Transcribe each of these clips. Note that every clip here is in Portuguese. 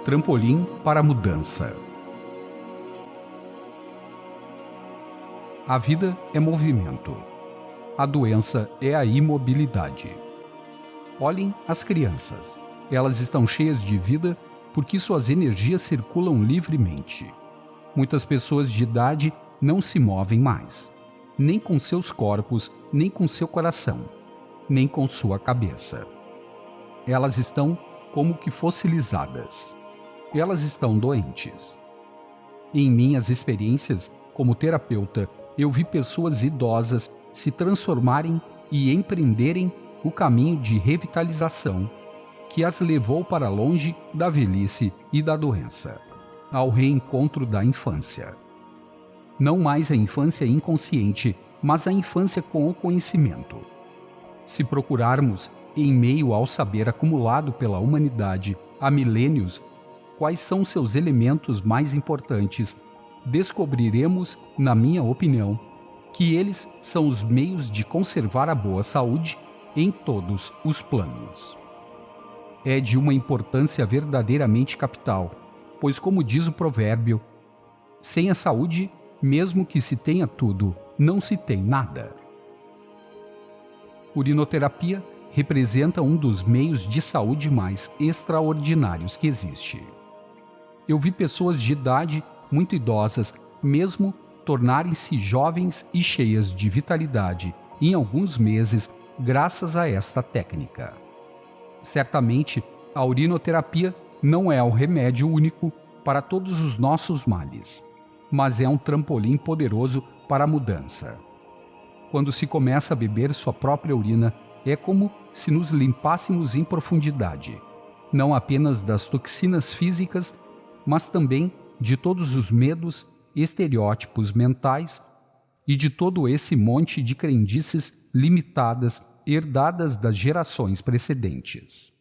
Trampolim para a mudança. A vida é movimento. A doença é a imobilidade. Olhem as crianças. Elas estão cheias de vida porque suas energias circulam livremente. Muitas pessoas de idade não se movem mais, nem com seus corpos, nem com seu coração, nem com sua cabeça. Elas estão como que fossilizadas. Elas estão doentes. Em minhas experiências como terapeuta, eu vi pessoas idosas se transformarem e empreenderem o caminho de revitalização que as levou para longe da velhice e da doença, ao reencontro da infância. Não mais a infância inconsciente, mas a infância com o conhecimento. Se procurarmos, em meio ao saber acumulado pela humanidade há milênios, quais são seus elementos mais importantes, descobriremos, na minha opinião, que eles são os meios de conservar a boa saúde em todos os planos. É de uma importância verdadeiramente capital, pois, como diz o provérbio, sem a saúde, mesmo que se tenha tudo, não se tem nada. Urinoterapia representa um dos meios de saúde mais extraordinários que existe. Eu vi pessoas de idade muito idosas, mesmo tornarem-se jovens e cheias de vitalidade em alguns meses, graças a esta técnica. Certamente, a urinoterapia não é o remédio único para todos os nossos males, mas é um trampolim poderoso para a mudança. Quando se começa a beber sua própria urina, é como se nos limpássemos em profundidade, não apenas das toxinas físicas, mas também de todos os medos, estereótipos mentais e de todo esse monte de crendices limitadas herdadas das gerações precedentes.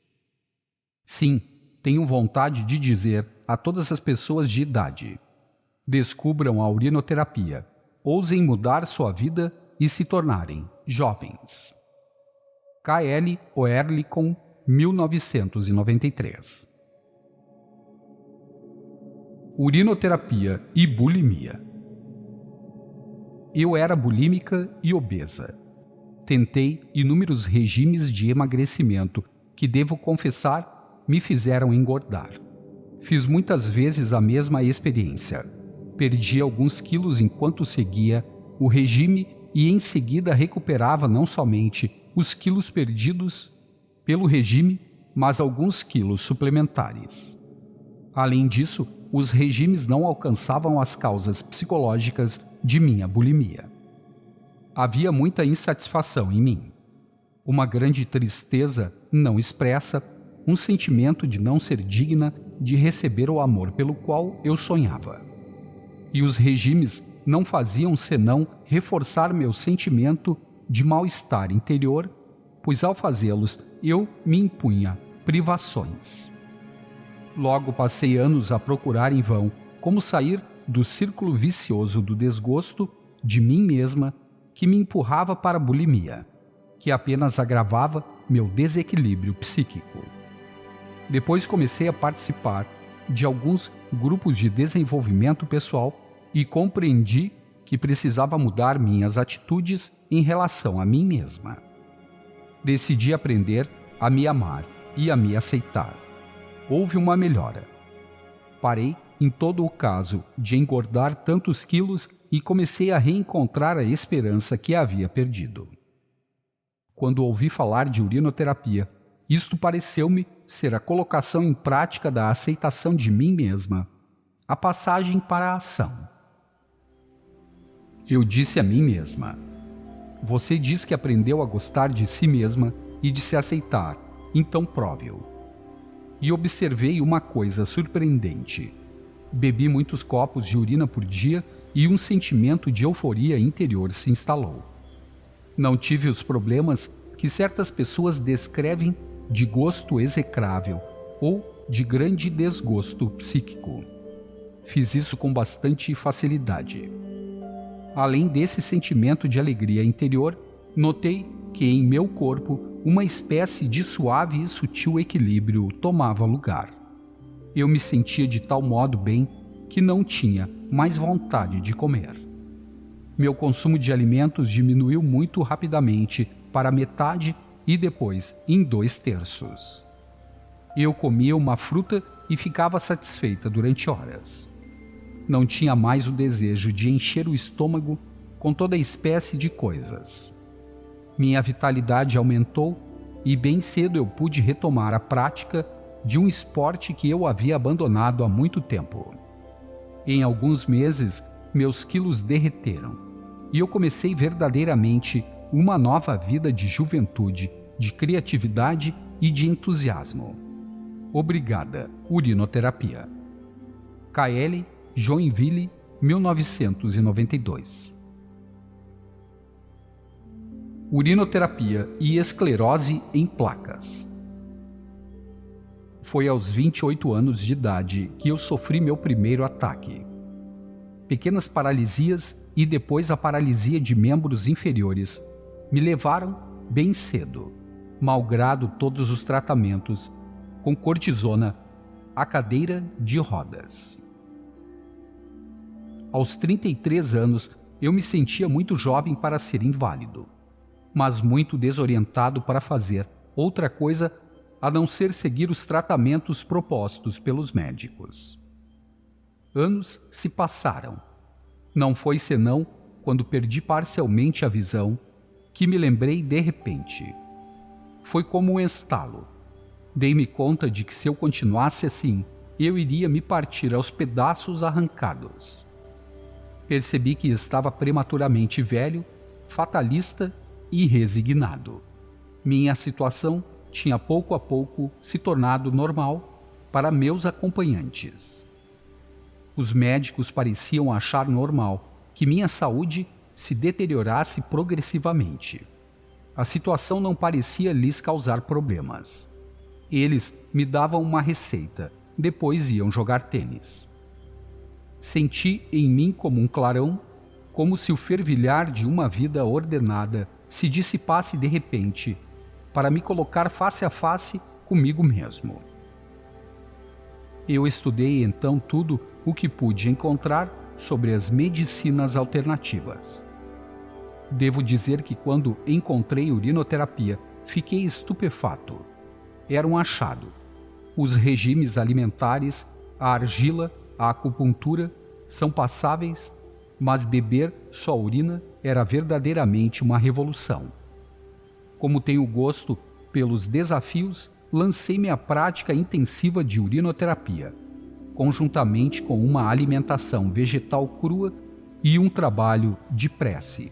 Sim, tenho vontade de dizer a todas as pessoas de idade: descubram a urinoterapia, ousem mudar sua vida e se tornarem jovens. K.L. Oerlikon, 1993. Urinoterapia e bulimia. Eu era bulímica e obesa. Tentei inúmeros regimes de emagrecimento que, devo confessar, me fizeram engordar. Fiz muitas vezes a mesma experiência. Perdi alguns quilos enquanto seguia o regime e em seguida recuperava não somente os quilos perdidos pelo regime, mas alguns quilos suplementares. Além disso, os regimes não alcançavam as causas psicológicas de minha bulimia. Havia muita insatisfação em mim, uma grande tristeza não expressa, um sentimento de não ser digna de receber o amor pelo qual eu sonhava. E os regimes não faziam senão reforçar meu sentimento de mal-estar interior, pois ao fazê-los eu me impunha privações. Logo passei anos a procurar em vão como sair do círculo vicioso do desgosto de mim mesma que me empurrava para a bulimia, que apenas agravava meu desequilíbrio psíquico. Depois comecei a participar de alguns grupos de desenvolvimento pessoal e compreendi que precisava mudar minhas atitudes em relação a mim mesma. Decidi aprender a me amar e a me aceitar. Houve uma melhora. Parei, em todo o caso, de engordar tantos quilos e comecei a reencontrar a esperança que havia perdido. Quando ouvi falar de urinoterapia, isto pareceu-me ser a colocação em prática da aceitação de mim mesma, a passagem para a ação. Eu disse a mim mesma: você diz que aprendeu a gostar de si mesma e de se aceitar, então prove-o. E observei uma coisa surpreendente. Bebi muitos copos de urina por dia e um sentimento de euforia interior se instalou. Não tive os problemas que certas pessoas descrevem de gosto execrável ou de grande desgosto psíquico. Fiz isso com bastante facilidade. Além desse sentimento de alegria interior, notei que em meu corpo uma espécie de suave e sutil equilíbrio tomava lugar. Eu me sentia de tal modo bem que não tinha mais vontade de comer. Meu consumo de alimentos diminuiu muito rapidamente para metade e depois em 2/3. Eu comia uma fruta e ficava satisfeita durante horas. Não tinha mais o desejo de encher o estômago com toda espécie de coisas. Minha vitalidade aumentou e bem cedo eu pude retomar a prática de um esporte que eu havia abandonado há muito tempo. Em alguns meses, meus quilos derreteram e eu comecei verdadeiramente uma nova vida de juventude, de criatividade e de entusiasmo. Obrigada, urinoterapia. KL, Joinville, 1992. Urinoterapia e esclerose em placas. Foi aos 28 anos de idade que eu sofri meu primeiro ataque. Pequenas paralisias e depois a paralisia de membros inferiores me levaram bem cedo, malgrado todos os tratamentos, com cortisona, à cadeira de rodas. Aos 33 anos, eu me sentia muito jovem para ser inválido, mas muito desorientado para fazer outra coisa a não ser seguir os tratamentos propostos pelos médicos. Anos se passaram. Não foi senão quando perdi parcialmente a visão que me lembrei de repente. Foi como um estalo. Dei-me conta de que se eu continuasse assim, eu iria me partir aos pedaços arrancados. Percebi que estava prematuramente velho, fatalista e resignado. Minha situação tinha pouco a pouco se tornado normal para meus acompanhantes. Os médicos pareciam achar normal que minha saúde se deteriorasse progressivamente. A situação não parecia lhes causar problemas. Eles me davam uma receita, depois iam jogar tênis. Senti em mim como um clarão, como se o fervilhar de uma vida ordenada se dissipasse de repente, para me colocar face a face comigo mesmo. Eu estudei então tudo o que pude encontrar sobre as medicinas alternativas. Devo dizer que quando encontrei urinoterapia, fiquei estupefato. Era um achado. Os regimes alimentares, a argila, a acupuntura são passáveis, mas beber só urina era verdadeiramente uma revolução. Como tenho gosto pelos desafios, lancei-me à prática intensiva de urinoterapia, conjuntamente com uma alimentação vegetal crua e um trabalho de prece,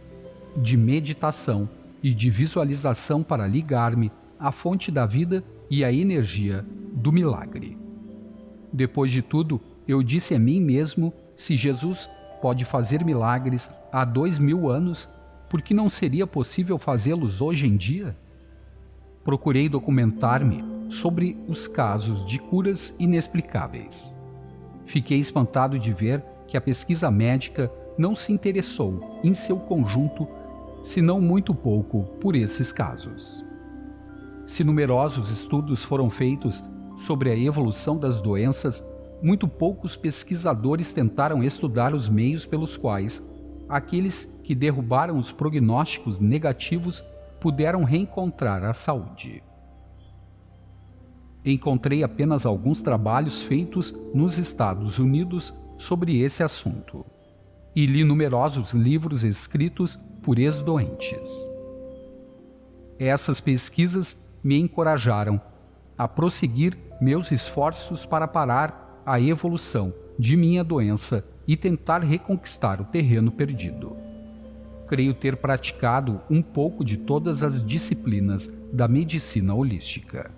de meditação e de visualização para ligar-me à fonte da vida e à energia do milagre. Depois de tudo, eu disse a mim mesmo, se Jesus pode fazer milagres há 2000 anos, por que não seria possível fazê-los hoje em dia? Procurei documentar-me sobre os casos de curas inexplicáveis. Fiquei espantado de ver que a pesquisa médica não se interessou, em seu conjunto, senão muito pouco, por esses casos. Se numerosos estudos foram feitos sobre a evolução das doenças, muito poucos pesquisadores tentaram estudar os meios pelos quais aqueles que derrubaram os prognósticos negativos puderam reencontrar a saúde. Encontrei apenas alguns trabalhos feitos nos Estados Unidos sobre esse assunto, e li numerosos livros escritos por ex-doentes. Essas pesquisas me encorajaram a prosseguir meus esforços para parar a evolução de minha doença e tentar reconquistar o terreno perdido. Creio ter praticado um pouco de todas as disciplinas da medicina holística.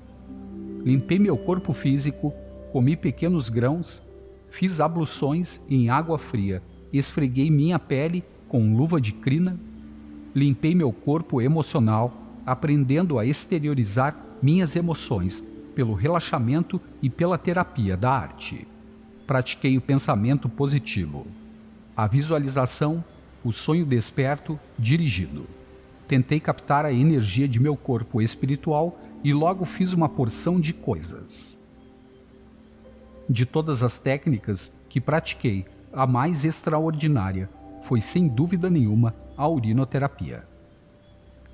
Limpei meu corpo físico, comi pequenos grãos, fiz abluções em água fria, esfreguei minha pele com luva de crina, limpei meu corpo emocional, aprendendo a exteriorizar minhas emoções pelo relaxamento e pela terapia da arte. Pratiquei o pensamento positivo, a visualização, o sonho desperto, dirigido. Tentei captar a energia de meu corpo espiritual e logo fiz uma porção de coisas. De todas as técnicas que pratiquei, a mais extraordinária foi, sem dúvida nenhuma, a urinoterapia.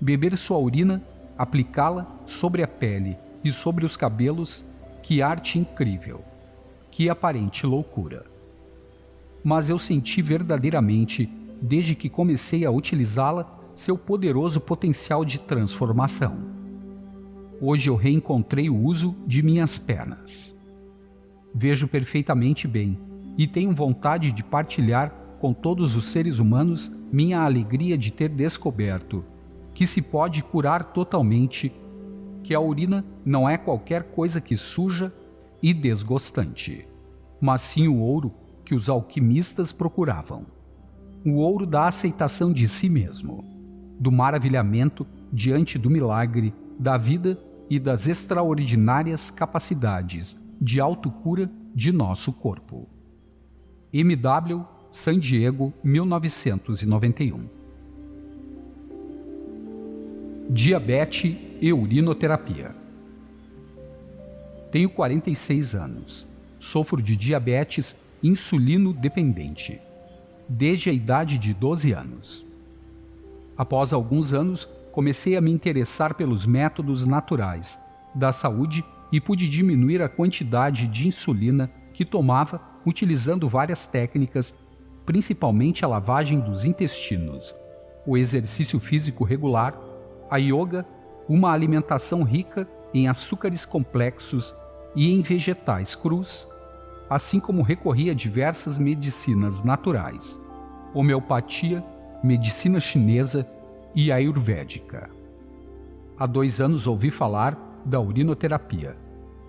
Beber sua urina, aplicá-la sobre a pele e sobre os cabelos, que arte incrível, que aparente loucura. Mas eu senti verdadeiramente, desde que comecei a utilizá-la, seu poderoso potencial de transformação. Hoje eu reencontrei o uso de minhas pernas. Vejo perfeitamente bem e tenho vontade de partilhar com todos os seres humanos minha alegria de ter descoberto que se pode curar totalmente, que a urina não é qualquer coisa que suja e desgostante, mas sim o ouro que os alquimistas procuravam. O ouro da aceitação de si mesmo, do maravilhamento diante do milagre da vida e das extraordinárias capacidades de autocura de nosso corpo. M.W. San Diego, 1991. Diabetes e urinoterapia. Tenho 46 anos. Sofro de diabetes insulino-dependente, desde a idade de 12 anos. Após alguns anos, comecei a me interessar pelos métodos naturais da saúde e pude diminuir a quantidade de insulina que tomava utilizando várias técnicas, principalmente a lavagem dos intestinos, o exercício físico regular, a yoga, uma alimentação rica em açúcares complexos e em vegetais crus, assim como recorri a diversas medicinas naturais, homeopatia, medicina chinesa e ayurvédica. Há 2 anos ouvi falar da urinoterapia,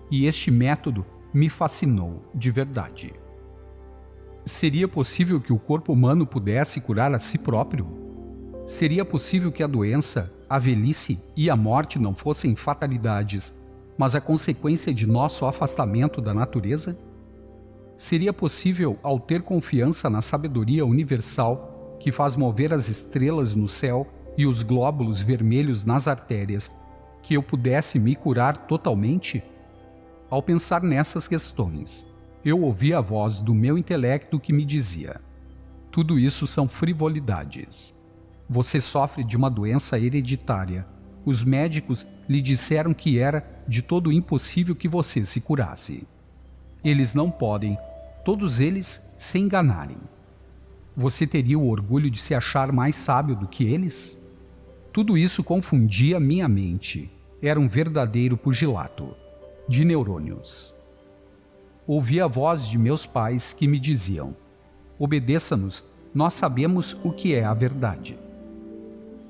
e este método me fascinou de verdade. Seria possível que o corpo humano pudesse curar a si próprio? Seria possível que a doença, a velhice e a morte não fossem fatalidades, mas a consequência de nosso afastamento da natureza? Seria possível, ao ter confiança na sabedoria universal que faz mover as estrelas no céu e os glóbulos vermelhos nas artérias, que eu pudesse me curar totalmente? Ao pensar nessas questões, eu ouvi a voz do meu intelecto que me dizia: tudo isso são frivolidades. Você sofre de uma doença hereditária. Os médicos lhe disseram que era de todo impossível que você se curasse. Eles não podem, todos eles, se enganarem. Você teria o orgulho de se achar mais sábio do que eles? Tudo isso confundia minha mente. Era um verdadeiro pugilato de neurônios. Ouvi a voz de meus pais que me diziam: obedeça-nos, nós sabemos o que é a verdade.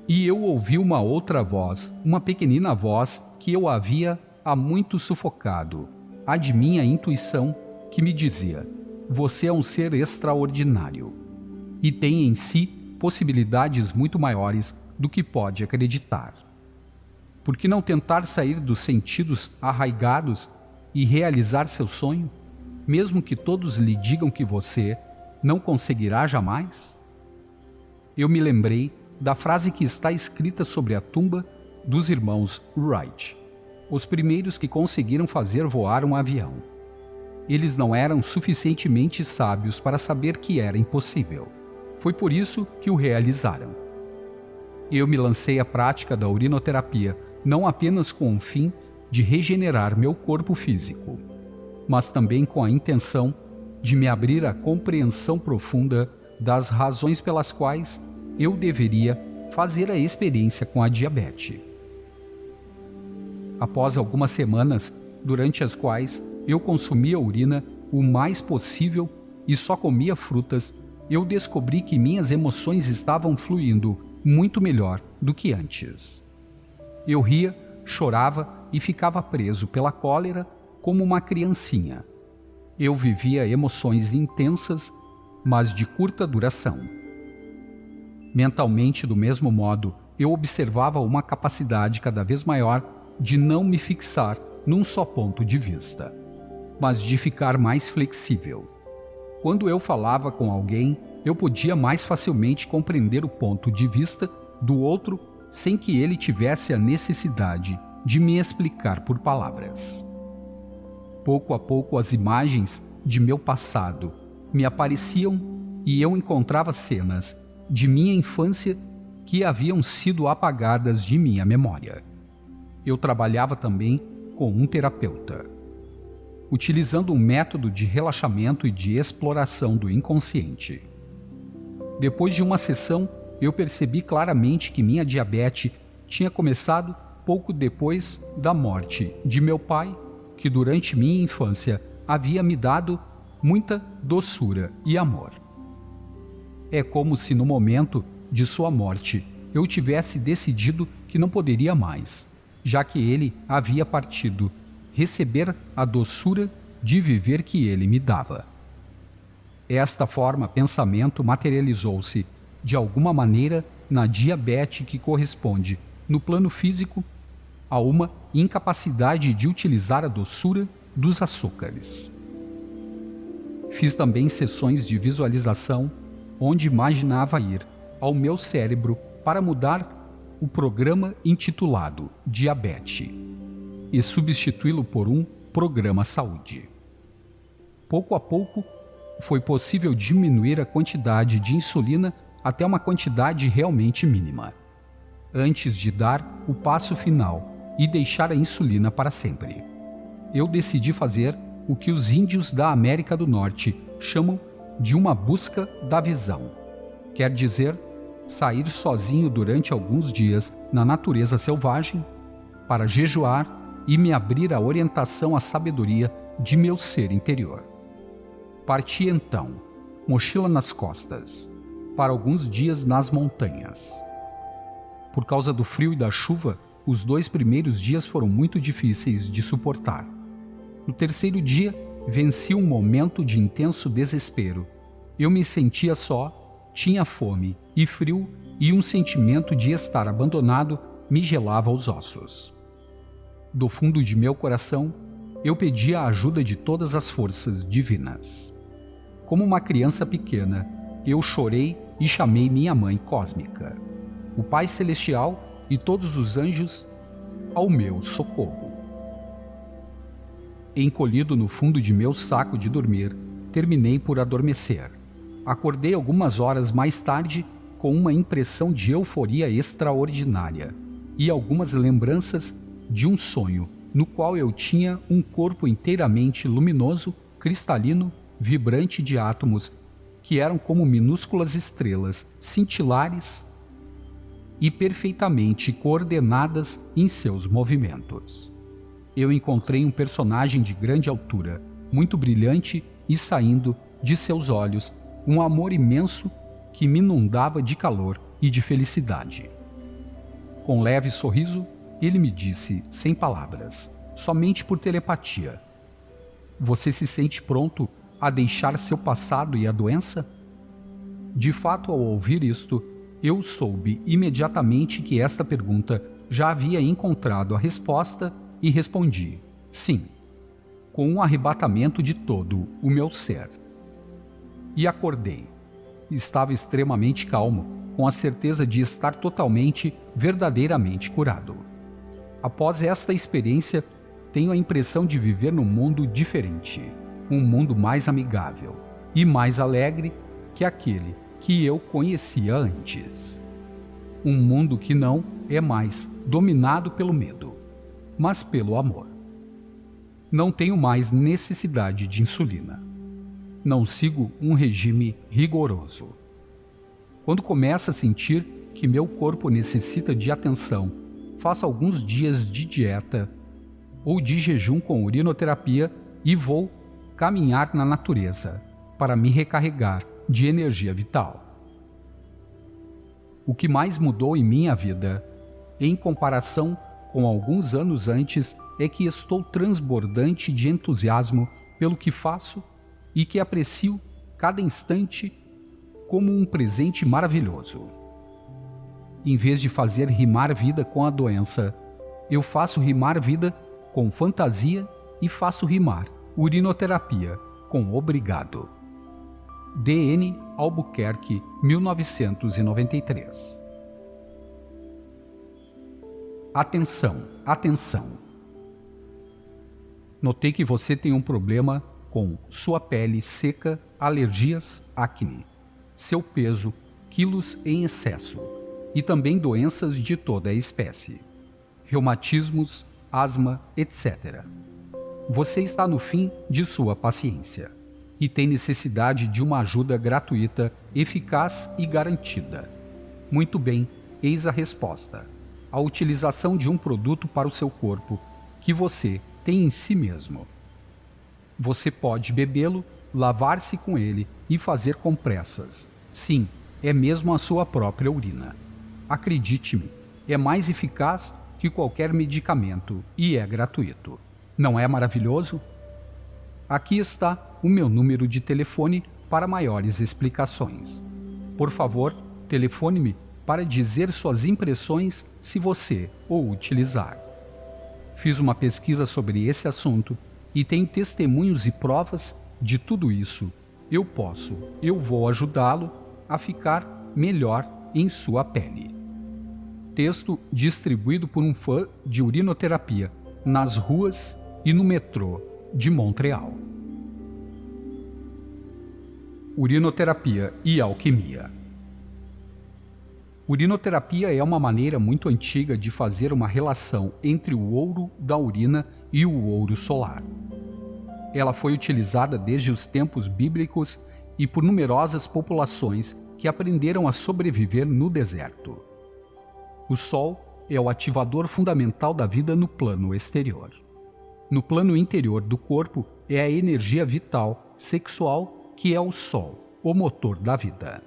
E eu ouvi uma outra voz, uma pequenina voz que eu havia há muito sufocado, a de minha intuição, que me dizia: você é um ser extraordinário e tem em si possibilidades muito maiores do que pode acreditar. Por que não tentar sair dos sentidos arraigados e realizar seu sonho, mesmo que todos lhe digam que você não conseguirá jamais? Eu me lembrei da frase que está escrita sobre a tumba dos irmãos Wright, os primeiros que conseguiram fazer voar um avião. Eles não eram suficientemente sábios para saber que era impossível. Foi por isso que o realizaram. Eu me lancei à prática da urinoterapia, não apenas com o fim de regenerar meu corpo físico, mas também com a intenção de me abrir à compreensão profunda das razões pelas quais eu deveria fazer a experiência com a diabetes. Após algumas semanas, durante as quais eu consumia urina o mais possível e só comia frutas, eu descobri que minhas emoções estavam fluindo muito melhor do que antes. Eu ria, chorava e ficava preso pela cólera como uma criancinha. Eu vivia emoções intensas, mas de curta duração. Mentalmente, do mesmo modo, eu observava uma capacidade cada vez maior de não me fixar num só ponto de vista, mas de ficar mais flexível. Quando eu falava com alguém, eu podia mais facilmente compreender o ponto de vista do outro sem que ele tivesse a necessidade de me explicar por palavras. Pouco a pouco as imagens de meu passado me apareciam e eu encontrava cenas de minha infância que haviam sido apagadas de minha memória. Eu trabalhava também com um terapeuta, utilizando um método de relaxamento e de exploração do inconsciente. Depois de uma sessão, eu percebi claramente que minha diabetes tinha começado pouco depois da morte de meu pai, que durante minha infância havia me dado muita doçura e amor. É como se no momento de sua morte eu tivesse decidido que não poderia mais, já que ele havia partido, receber a doçura de viver que ele me dava. Esta forma pensamento materializou-se de alguma maneira na diabetes que corresponde, no plano físico, a uma incapacidade de utilizar a doçura dos açúcares. Fiz também sessões de visualização onde imaginava ir ao meu cérebro para mudar o programa intitulado Diabetes e substituí-lo por um programa Saúde. Pouco a pouco, foi possível diminuir a quantidade de insulina até uma quantidade realmente mínima, antes de dar o passo final e deixar a insulina para sempre. Eu decidi fazer o que os índios da América do Norte chamam de uma busca da visão. Quer dizer, sair sozinho durante alguns dias na natureza selvagem para jejuar e me abrir à orientação à sabedoria de meu ser interior. Parti então, mochila nas costas, para alguns dias nas montanhas. Por causa do frio e da chuva, os 2 primeiros dias foram muito difíceis de suportar. No terceiro dia, venci um momento de intenso desespero. Eu me sentia só, tinha fome e frio, e um sentimento de estar abandonado me gelava os ossos. Do fundo de meu coração, eu pedi a ajuda de todas as forças divinas. Como uma criança pequena, eu chorei e chamei minha mãe cósmica, o Pai Celestial e todos os anjos ao meu socorro. Encolhido no fundo de meu saco de dormir, terminei por adormecer. Acordei algumas horas mais tarde com uma impressão de euforia extraordinária e algumas lembranças de um sonho no qual eu tinha um corpo inteiramente luminoso, cristalino, vibrante de átomos que eram como minúsculas estrelas cintilares e perfeitamente coordenadas em seus movimentos. Eu encontrei um personagem de grande altura, muito brilhante, e saindo de seus olhos um amor imenso que me inundava de calor e de felicidade. Com leve sorriso, ele me disse, sem palavras, somente por telepatia: "Você se sente pronto a deixar seu passado e a doença?" De fato, ao ouvir isto, eu soube imediatamente que esta pergunta já havia encontrado a resposta e respondi: sim, com um arrebatamento de todo o meu ser. E acordei. Estava extremamente calmo, com a certeza de estar totalmente, verdadeiramente curado. Após esta experiência, tenho a impressão de viver num mundo diferente, um mundo mais amigável e mais alegre que aquele que eu conhecia antes. Um mundo que não é mais dominado pelo medo, mas pelo amor. Não tenho mais necessidade de insulina. Não sigo um regime rigoroso. Quando começo a sentir que meu corpo necessita de atenção, faço alguns dias de dieta ou de jejum com urinoterapia e vou caminhar na natureza para me recarregar de energia vital. O que mais mudou em minha vida, em comparação com alguns anos antes, é que estou transbordante de entusiasmo pelo que faço e que aprecio cada instante como um presente maravilhoso. Em vez de fazer rimar vida com a doença, eu faço rimar vida com fantasia e faço rimar urinoterapia com obrigado. D.N. Albuquerque, 1993. Atenção, atenção! Notei que você tem um problema com sua pele seca, alergias, acne, seu peso, quilos em excesso e também doenças de toda a espécie, reumatismos, asma, etc. Você está no fim de sua paciência e tem necessidade de uma ajuda gratuita, eficaz e garantida. Muito bem, eis a resposta: a utilização de um produto para o seu corpo que você tem em si mesmo. Você pode bebê-lo, lavar-se com ele e fazer compressas. Sim, é mesmo a sua própria urina. Acredite-me, é mais eficaz que qualquer medicamento e é gratuito. Não é maravilhoso? Aqui está o meu número de telefone para maiores explicações. Por favor, telefone-me para dizer suas impressões se você o utilizar. Fiz uma pesquisa sobre esse assunto e tenho testemunhos e provas de tudo isso. Eu vou ajudá-lo a ficar melhor em sua pele. Texto distribuído por um fã de urinoterapia nas ruas e no metrô de Montreal. Urinoterapia e alquimia. Urinoterapia é uma maneira muito antiga de fazer uma relação entre o ouro da urina e o ouro solar. Ela foi utilizada desde os tempos bíblicos e por numerosas populações que aprenderam a sobreviver no deserto. O Sol é o ativador fundamental da vida no plano exterior. No plano interior do corpo é a energia vital, sexual, que é o Sol, o motor da vida.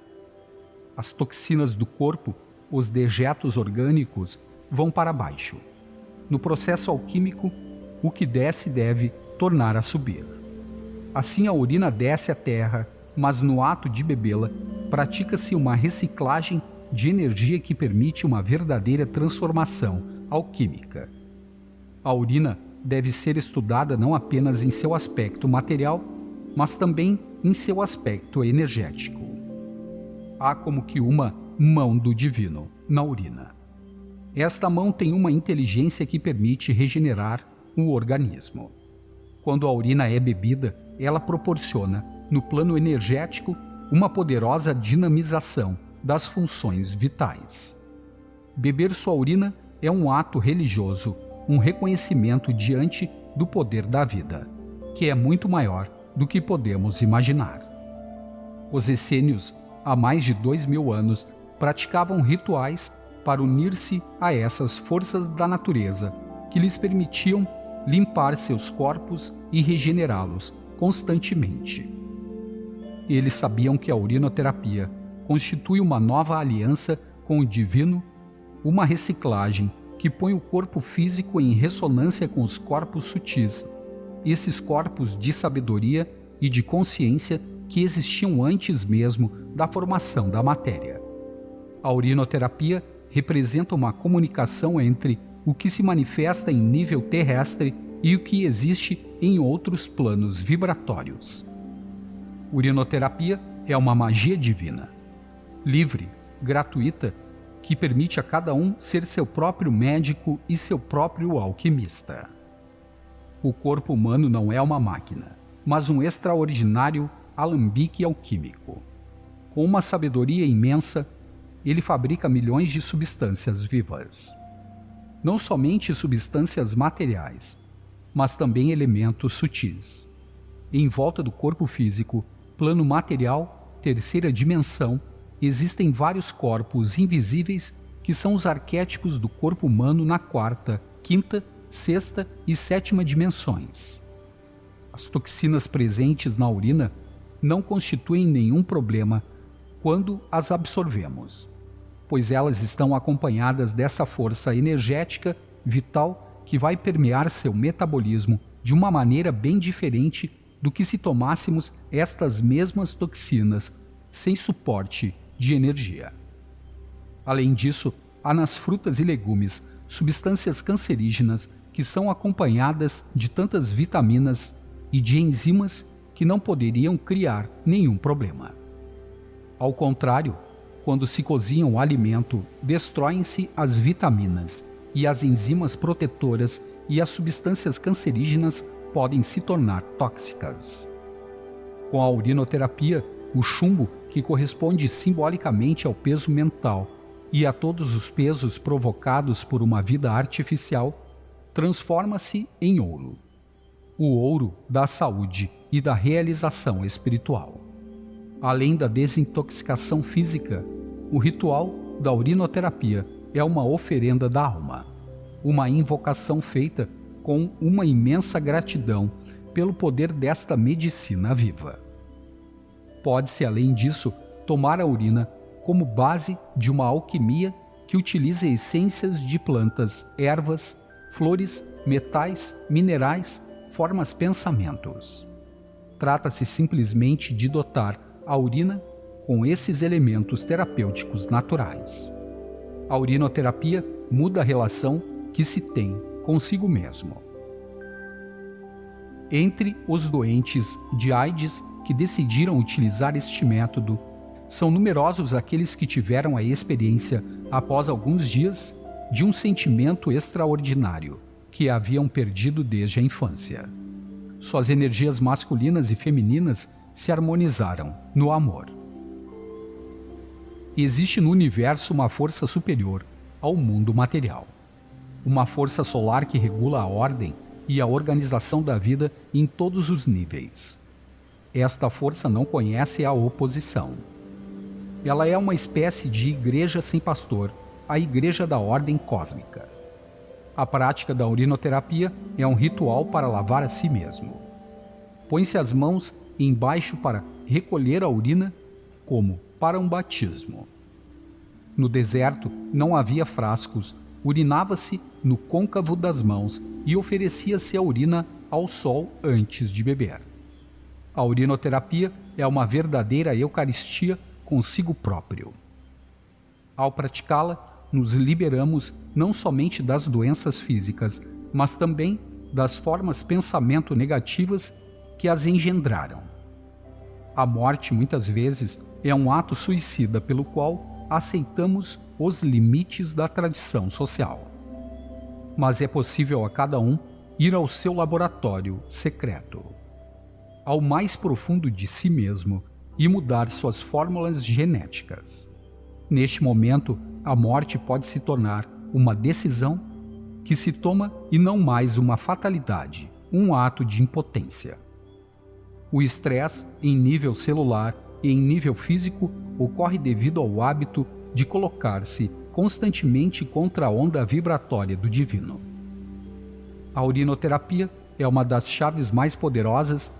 As toxinas do corpo, os dejetos orgânicos, vão para baixo. No processo alquímico, o que desce deve tornar a subir. Assim a urina desce à terra, mas no ato de bebê-la, pratica-se uma reciclagem de energia que permite uma verdadeira transformação alquímica. A urina deve ser estudada não apenas em seu aspecto material, mas também em seu aspecto energético. Há como que uma mão do divino na urina. Esta mão tem uma inteligência que permite regenerar o organismo. Quando a urina é bebida, ela proporciona, no plano energético, uma poderosa dinamização das funções vitais. Beber sua urina é um ato religioso, um reconhecimento diante do poder da vida, que é muito maior do que podemos imaginar. Os essênios, há mais de 2000 anos, praticavam rituais para unir-se a essas forças da natureza que lhes permitiam limpar seus corpos e regenerá-los constantemente. Eles sabiam que a urinoterapia constitui uma nova aliança com o divino, uma reciclagem que põe o corpo físico em ressonância com os corpos sutis, esses corpos de sabedoria e de consciência que existiam antes mesmo da formação da matéria. A urinoterapia representa uma comunicação entre o que se manifesta em nível terrestre e o que existe em outros planos vibratórios. Urinoterapia é uma magia divina, livre, gratuita, que permite a cada um ser seu próprio médico e seu próprio alquimista. O corpo humano não é uma máquina, mas um extraordinário alambique alquímico. Com uma sabedoria imensa, ele fabrica milhões de substâncias vivas. Não somente substâncias materiais, mas também elementos sutis. Em volta do corpo físico, plano material, terceira dimensão, existem vários corpos invisíveis que são os arquétipos do corpo humano na quarta, quinta, sexta e sétima dimensões. As toxinas presentes na urina não constituem nenhum problema quando as absorvemos, pois elas estão acompanhadas dessa força energética vital que vai permear seu metabolismo de uma maneira bem diferente do que se tomássemos estas mesmas toxinas sem suporte de energia. Além disso, há nas frutas e legumes substâncias cancerígenas que são acompanhadas de tantas vitaminas e de enzimas que não poderiam criar nenhum problema. Ao contrário, quando se cozinha o alimento, destroem-se as vitaminas e as enzimas protetoras e as substâncias cancerígenas podem se tornar tóxicas. Com a urinoterapia, o chumbo, que corresponde simbolicamente ao peso mental e a todos os pesos provocados por uma vida artificial, transforma-se em ouro. O ouro da saúde e da realização espiritual. Além da desintoxicação física, o ritual da urinoterapia é uma oferenda da alma, uma invocação feita com uma imensa gratidão pelo poder desta medicina viva. Pode-se, além disso, tomar a urina como base de uma alquimia que utiliza essências de plantas, ervas, flores, metais, minerais, formas pensamentos. Trata-se simplesmente de dotar a urina com esses elementos terapêuticos naturais. A urinoterapia muda a relação que se tem consigo mesmo. Entre os doentes de AIDS que decidiram utilizar este método, são numerosos aqueles que tiveram a experiência, após alguns dias, de um sentimento extraordinário que haviam perdido desde a infância. Suas energias masculinas e femininas se harmonizaram no amor. Existe no universo uma força superior ao mundo material. Uma força solar que regula a ordem e a organização da vida em todos os níveis. Esta força não conhece a oposição. Ela é uma espécie de igreja sem pastor, a igreja da ordem cósmica. A prática da urinoterapia é um ritual para lavar a si mesmo. Põe-se as mãos embaixo para recolher a urina, como para um batismo. No deserto não havia frascos, urinava-se no côncavo das mãos e oferecia-se a urina ao sol antes de beber. A urinoterapia é uma verdadeira eucaristia consigo próprio. Ao praticá-la, nos liberamos não somente das doenças físicas, mas também das formas pensamento negativas que as engendraram. A morte, muitas vezes, é um ato suicida pelo qual aceitamos os limites da tradição social. Mas é possível a cada um ir ao seu laboratório secreto, ao mais profundo de si mesmo, e mudar suas fórmulas genéticas. Neste momento, a morte pode se tornar uma decisão que se toma e não mais uma fatalidade, um ato de impotência. O estresse em nível celular e em nível físico ocorre devido ao hábito de colocar-se constantemente contra a onda vibratória do divino. A urinoterapia é uma das chaves mais poderosas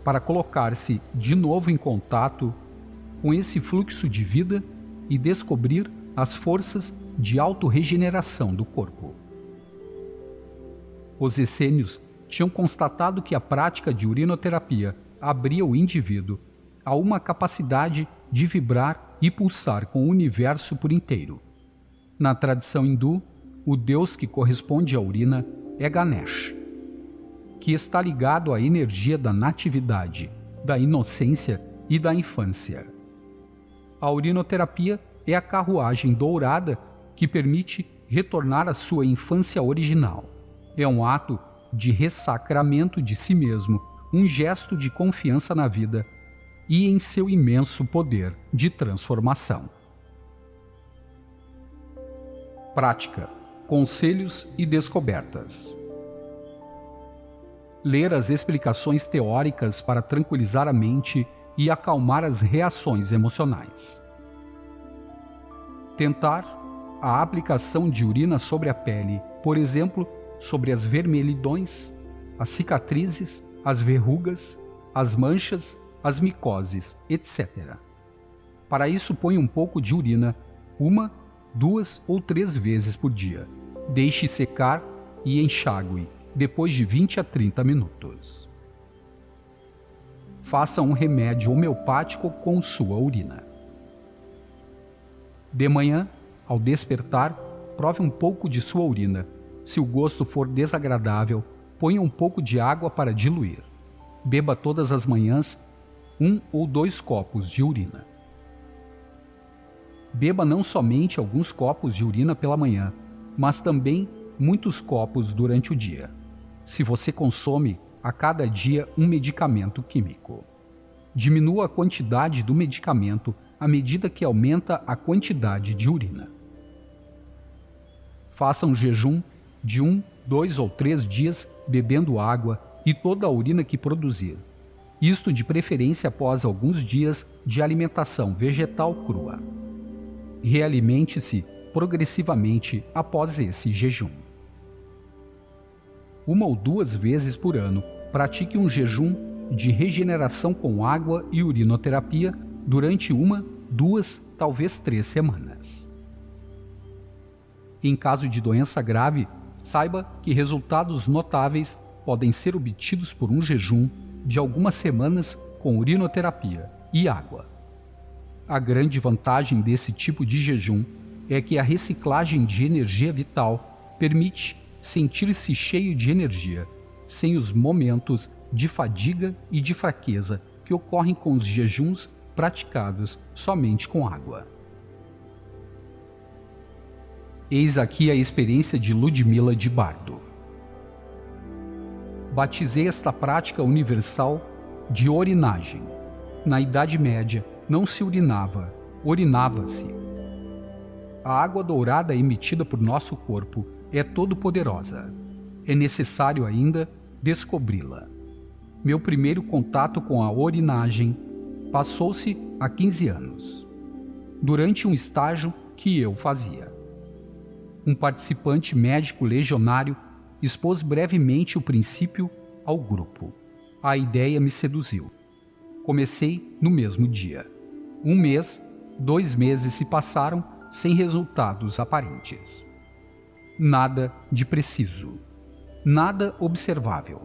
para colocar-se de novo em contato com esse fluxo de vida e descobrir as forças de autorregeneração do corpo. Os essênios tinham constatado que a prática de urinoterapia abria o indivíduo a uma capacidade de vibrar e pulsar com o universo por inteiro. Na tradição hindu, o deus que corresponde à urina é Ganesh, que está ligado à energia da natividade, da inocência e da infância. A urinoterapia é a carruagem dourada que permite retornar à sua infância original. É um ato de ressacramento de si mesmo, um gesto de confiança na vida e em seu imenso poder de transformação. Prática, conselhos e descobertas. Ler as explicações teóricas para tranquilizar a mente e acalmar as reações emocionais. Tentar a aplicação de urina sobre a pele, por exemplo, sobre as vermelhidões, as cicatrizes, as verrugas, as manchas, as micoses, etc. Para isso, põe um pouco de urina, 1, 2 ou 3 vezes por dia. Deixe secar e enxague depois de 20 a 30 minutos. Faça um remédio homeopático com sua urina. De manhã, ao despertar, prove um pouco de sua urina. Se o gosto for desagradável, ponha um pouco de água para diluir. Beba todas as manhãs 1 ou 2 copos de urina. Beba não somente alguns copos de urina pela manhã, mas também muitos copos durante o dia, se você consome a cada dia um medicamento químico. Diminua a quantidade do medicamento à medida que aumenta a quantidade de urina. Faça um jejum de 1, 2 ou 3 dias bebendo água e toda a urina que produzir. Isto de preferência após alguns dias de alimentação vegetal crua. Realimente-se progressivamente após esse jejum. 1 ou 2 vezes por ano, pratique um jejum de regeneração com água e urinoterapia durante 1, 2, talvez 3 semanas. Em caso de doença grave, saiba que resultados notáveis podem ser obtidos por um jejum de algumas semanas com urinoterapia e água. A grande vantagem desse tipo de jejum é que a reciclagem de energia vital permite sentir-se cheio de energia, sem os momentos de fadiga e de fraqueza que ocorrem com os jejuns praticados somente com água. Eis aqui a experiência de Ludmila de Bardo. Batizei esta prática universal de urinagem. Na Idade Média, não se urinava, urinava-se. A água dourada emitida por nosso corpo é todo-poderosa. É necessário ainda descobri-la. Meu primeiro contato com a urinagem passou-se há 15 anos, durante um estágio que eu fazia. Um participante médico legionário expôs brevemente o princípio ao grupo. A ideia me seduziu. Comecei no mesmo dia. 1 mês, 2 meses se passaram sem resultados aparentes. Nada de preciso. Nada observável.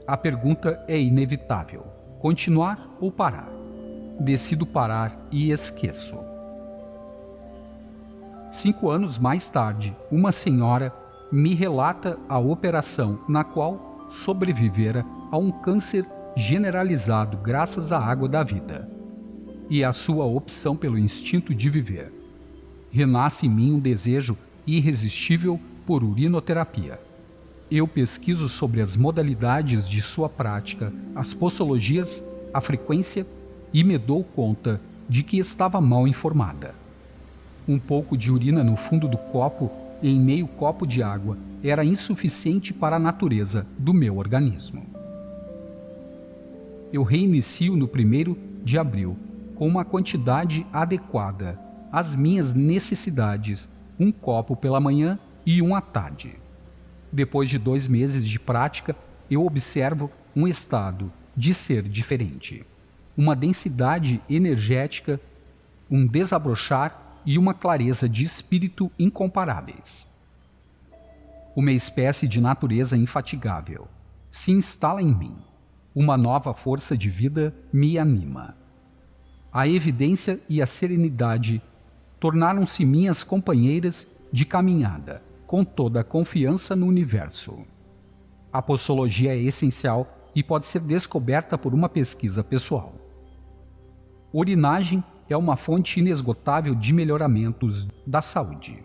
A pergunta é inevitável: continuar ou parar? Decido parar e esqueço. 5 anos mais tarde, uma senhora me relata a operação na qual sobrevivera a um câncer generalizado graças à água da vida e à sua opção pelo instinto de viver. Renasce em mim um desejo irresistível por urinoterapia. Eu pesquiso sobre as modalidades de sua prática, as posologias, a frequência e me dou conta de que estava mal informada. Um pouco de urina no fundo do copo em meio copo de água era insuficiente para a natureza do meu organismo. Eu reinicio no 1º de abril com uma quantidade adequada às minhas necessidades, 1 copo pela manhã e 1 à tarde. Depois de 2 meses de prática, eu observo um estado de ser diferente, uma densidade energética, um desabrochar e uma clareza de espírito incomparáveis. Uma espécie de natureza infatigável se instala em mim. Uma nova força de vida me anima. A evidência e a serenidade tornaram-se minhas companheiras de caminhada, com toda a confiança no universo. A posologia é essencial e pode ser descoberta por uma pesquisa pessoal. Urinagem é uma fonte inesgotável de melhoramentos da saúde.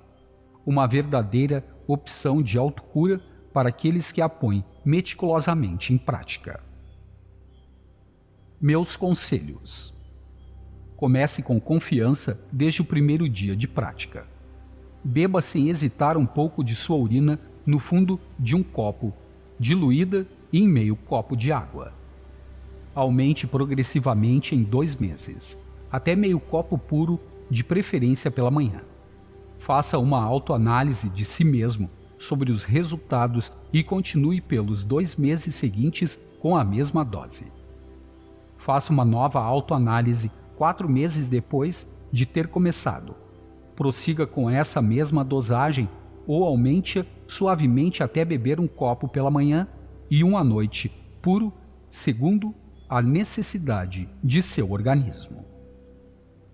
Uma verdadeira opção de autocura para aqueles que a põem meticulosamente em prática. Meus conselhos. Comece com confiança desde o 1º dia de prática. Beba sem hesitar um pouco de sua urina no fundo de um copo, diluída em meio copo de água. Aumente progressivamente em 2 meses, até meio copo puro, de preferência pela manhã. Faça uma autoanálise de si mesmo sobre os resultados e continue pelos 2 meses seguintes com a mesma dose. Faça uma nova autoanálise 4 meses depois de ter começado. Prossiga com essa mesma dosagem ou aumente-a suavemente até beber 1 copo pela manhã e 1 à noite, puro, segundo a necessidade de seu organismo.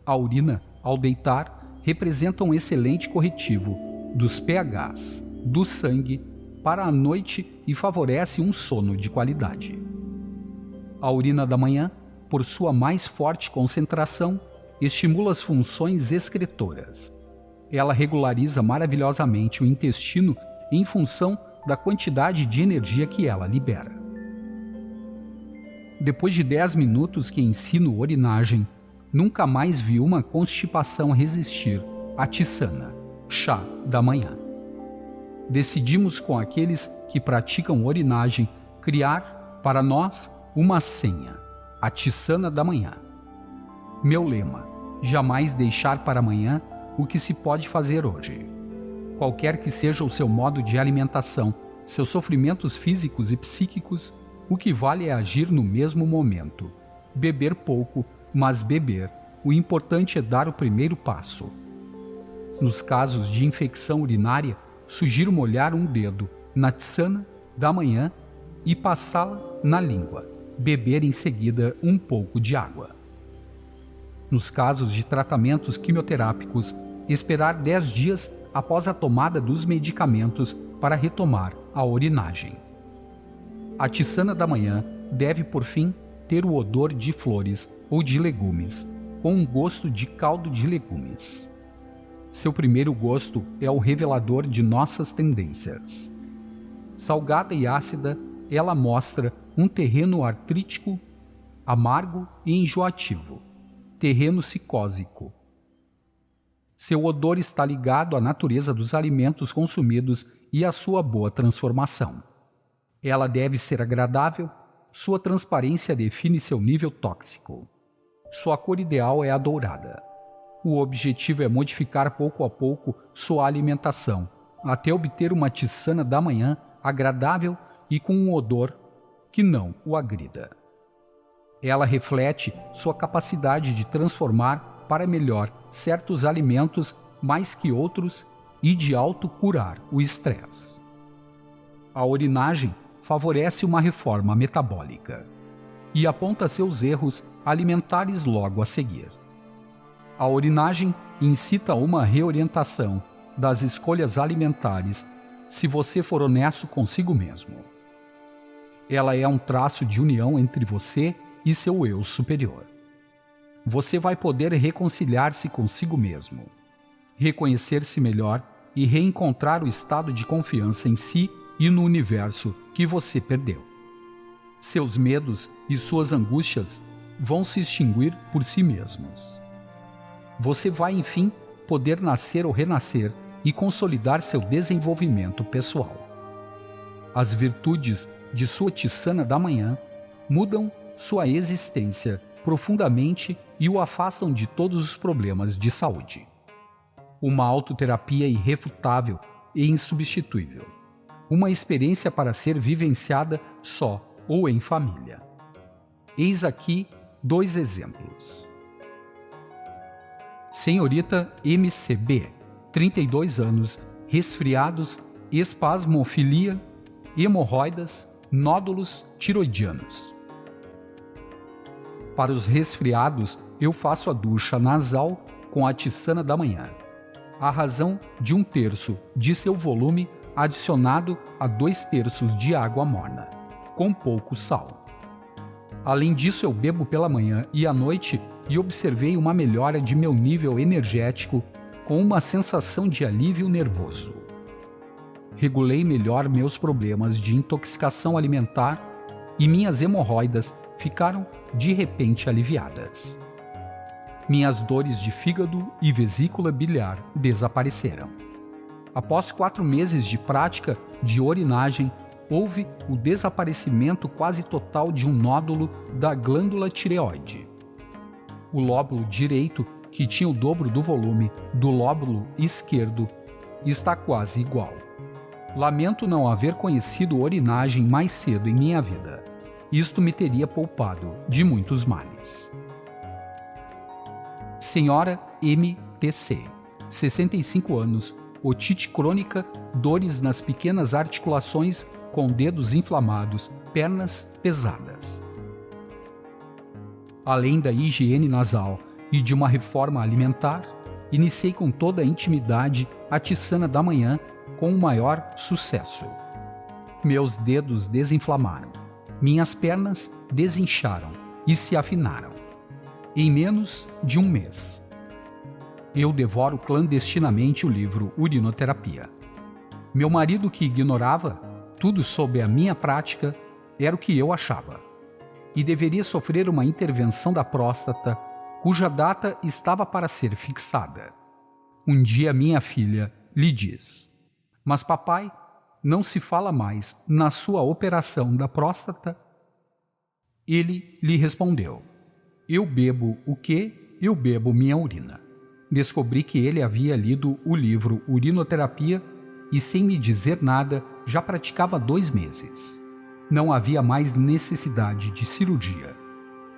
A urina, ao deitar, representa um excelente corretivo dos pHs do sangue para a noite e favorece um sono de qualidade. A urina da manhã, por sua mais forte concentração, estimula as funções excretoras. Ela regulariza maravilhosamente o intestino em função da quantidade de energia que ela libera. Depois de 10 minutos que ensino urinagem, nunca mais vi uma constipação resistir à tisana, chá da manhã. Decidimos com aqueles que praticam urinagem criar, para nós, uma senha, a tisana da manhã. Meu lema: jamais deixar para amanhã o que se pode fazer hoje. Qualquer que seja o seu modo de alimentação, seus sofrimentos físicos e psíquicos, o que vale é agir no mesmo momento. Beber pouco, mas beber. O importante é dar o primeiro passo. Nos casos de infecção urinária, sugiro molhar um dedo na tisana da manhã e passá-la na língua. Beber em seguida um pouco de água. Nos casos de tratamentos quimioterápicos, esperar 10 dias após a tomada dos medicamentos para retomar a urinagem. A tisana da manhã deve, por fim, ter o odor de flores ou de legumes, com um gosto de caldo de legumes. Seu primeiro gosto é o revelador de nossas tendências. Salgada e ácida, ela mostra um terreno artrítico, amargo e enjoativo, terreno psicósico. Seu odor está ligado à natureza dos alimentos consumidos e à sua boa transformação. Ela deve ser agradável, sua transparência define seu nível tóxico. Sua cor ideal é a dourada. O objetivo é modificar pouco a pouco sua alimentação, até obter uma tisana da manhã agradável e com um odor que não o agrida. Ela reflete sua capacidade de transformar para melhor certos alimentos mais que outros e de autocurar o estresse. A urinagem favorece uma reforma metabólica e aponta seus erros alimentares logo a seguir. A urinagem incita uma reorientação das escolhas alimentares se você for honesto consigo mesmo. Ela é um traço de união entre você e seu eu superior. Você vai poder reconciliar-se consigo mesmo, reconhecer-se melhor e reencontrar o estado de confiança em si e no universo que você perdeu. Seus medos e suas angústias vão se extinguir por si mesmos. Você vai, enfim, poder nascer ou renascer e consolidar seu desenvolvimento pessoal. As virtudes de sua tisana da manhã mudam sua existência profundamente e o afastam de todos os problemas de saúde. Uma autoterapia irrefutável e insubstituível. Uma experiência para ser vivenciada só ou em família. Eis aqui 2 exemplos. Senhorita MCB, 32 anos, resfriados, espasmofilia, hemorroidas, nódulos tiroidianos. Para os resfriados, eu faço a ducha nasal com a tisana da manhã. A razão de 1/3 de seu volume adicionado a 2/3 de água morna, com pouco sal. Além disso, eu bebo pela manhã e à noite e observei uma melhora de meu nível energético com uma sensação de alívio nervoso. Regulei melhor meus problemas de intoxicação alimentar e minhas hemorroidas ficaram de repente aliviadas. Minhas dores de fígado e vesícula biliar desapareceram. Após 4 meses de prática de urinagem, houve o desaparecimento quase total de um nódulo da glândula tireoide. O lóbulo direito, que tinha o dobro do volume do lóbulo esquerdo, está quase igual. Lamento não haver conhecido urinagem mais cedo em minha vida. Isto me teria poupado de muitos males. Senhora MTC, 65 anos, otite crônica, dores nas pequenas articulações com dedos inflamados, pernas pesadas. Além da higiene nasal e de uma reforma alimentar, iniciei com toda a intimidade a tisana da manhã com o maior sucesso. Meus dedos desinflamaram, minhas pernas desincharam e se afinaram. Em menos de 1 mês. Eu devoro clandestinamente o livro Urinoterapia. Meu marido, que ignorava tudo sobre a minha prática, era o que eu achava. e deveria sofrer uma intervenção da próstata, cuja data estava para ser fixada. Um dia minha filha lhe diz: "Mas papai, não se fala mais na sua operação da próstata?" Ele lhe respondeu: "Eu bebo o quê? Eu bebo minha urina." Descobri que ele havia lido o livro Urinoterapia e, sem me dizer nada, já praticava 2 meses. Não havia mais necessidade de cirurgia,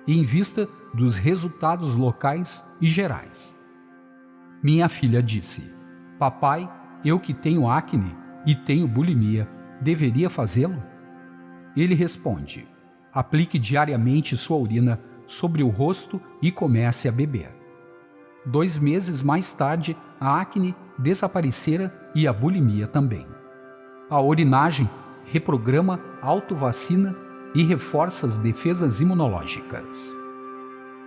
em vista dos resultados locais e gerais. Minha filha disse: "Papai, eu que tenho acne e tenho bulimia, deveria fazê-lo?" Ele responde: "Aplique diariamente sua urina sobre o rosto e comece a beber." 2 meses mais tarde, a acne desaparecera e a bulimia também. A urinagem reprograma a autovacina e reforça as defesas imunológicas.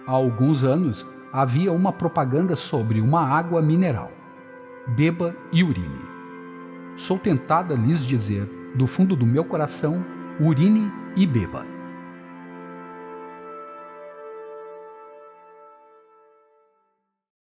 Há alguns anos, havia uma propaganda sobre uma água mineral. Beba e urine. Sou tentada a lhes dizer, do fundo do meu coração, urine e beba.